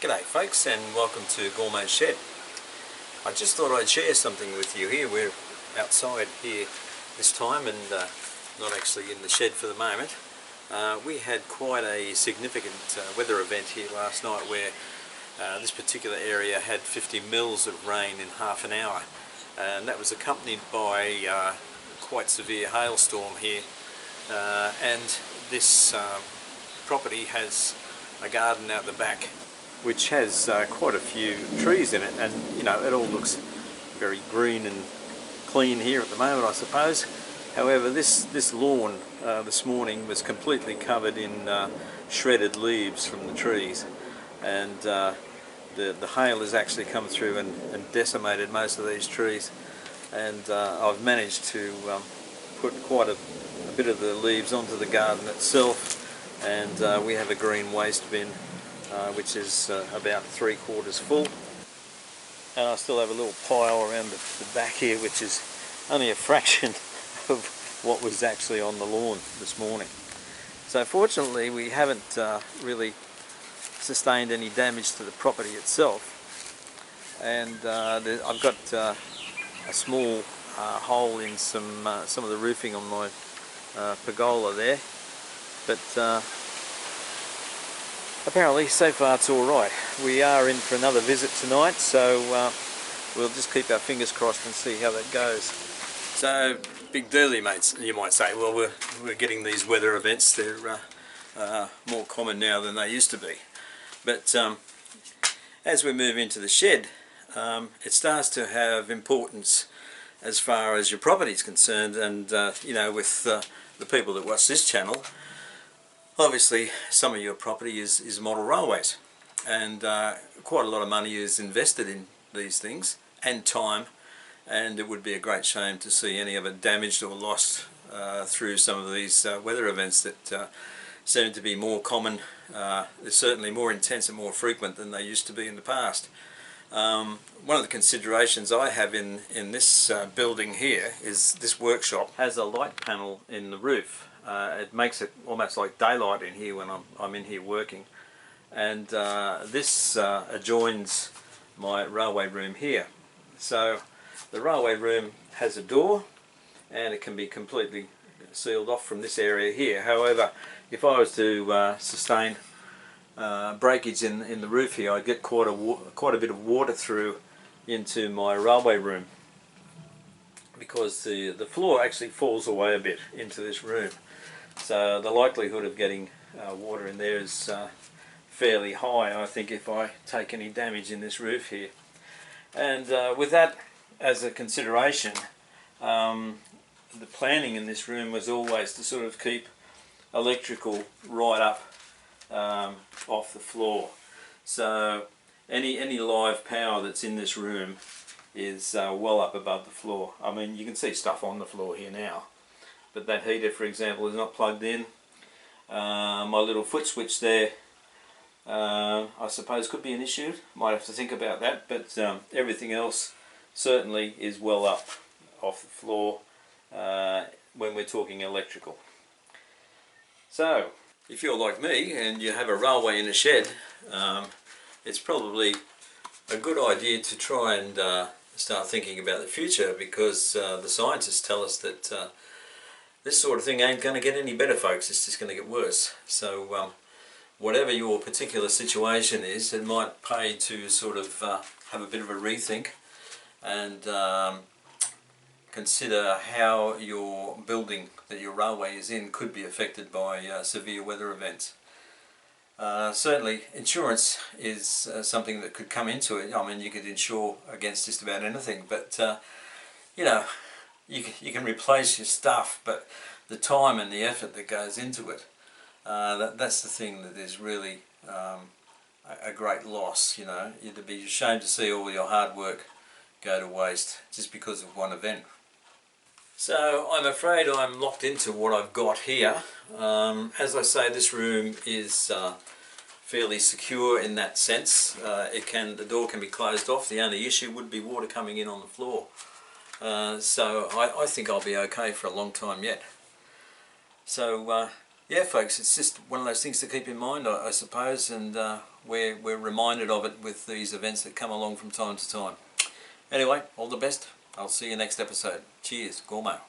G'day folks, and welcome to Gormo's Shed. I just thought I'd share something with you here. We're outside here this time and not actually in the shed for the moment. We had quite a significant weather event here last night where this particular area had 50 mils of rain in half an hour, and that was accompanied by quite severe hailstorm here. And this property has a garden out the back which has quite a few trees in it, and you know, it all looks very green and clean here at the moment, I suppose. However, this lawn this morning was completely covered in shredded leaves from the trees, and the hail has actually come through and decimated most of these trees, and I've managed to put quite a bit of the leaves onto the garden itself, and we have a green waste bin which is about 3/4 full, and I still have a little pile around the back here which is only a fraction of what was actually on the lawn this morning. So fortunately we haven't really sustained any damage to the property itself, and I've got a small hole in some of the roofing on my pergola there, but apparently so far it's alright. We are in for another visit tonight, so we'll just keep our fingers crossed and see how that goes. So, big dealie mates, you might say. Well, we're getting these weather events. They're more common now than they used to be. But as we move into the shed, it starts to have importance as far as your property is concerned, and you know, with the people that watch this channel, obviously some of your property is model railways, and quite a lot of money is invested in these things and time, and it would be a great shame to see any of it damaged or lost through some of these weather events that seem to be more common. They're certainly more intense and more frequent than they used to be in the past. One of the considerations I have in this building here is this workshop has a light panel in the roof. It makes it almost like daylight in here when I'm in here working, and this adjoins my railway room here. So the railway room has a door and it can be completely sealed off from this area here. However, if I was to sustain breakage in the roof here, I'd get quite a bit of water through into my railway room, because the floor actually falls away a bit into this room. So the likelihood of getting water in there is fairly high, I think, if I take any damage in this roof here. And with that as a consideration, the planning in this room was always to sort of keep electrical right up off the floor. So any live power that's in this room is well up above the floor. I mean, you can see stuff on the floor here now, but that heater, for example, is not plugged in. My little foot switch there, I suppose, could be an issue. Might have to think about that, but everything else certainly is well up off the floor when we're talking electrical. So, if you're like me and you have a railway in a shed, it's probably a good idea to try and start thinking about the future, because the scientists tell us that this sort of thing ain't going to get any better, folks. It's just going to get worse. So whatever your particular situation is, it might pay to sort of have a bit of a rethink and consider how your building that your railway is in could be affected by severe weather events. Certainly insurance is something that could come into it. I mean, you could insure against just about anything, but you know, you can replace your stuff, but the time and the effort that goes into it, that's the thing that is really a great loss. You know, you'd be ashamed to see all your hard work go to waste just because of one event. So I'm afraid I'm locked into what I've got here. As I say, this room is fairly secure in that sense. The door can be closed off. The only issue would be water coming in on the floor. So I think I'll be okay for a long time yet. So yeah, folks, it's just one of those things to keep in mind, I suppose, and we're reminded of it with these events that come along from time to time. Anyway, all the best. I'll see you next episode. Cheers, Gormo.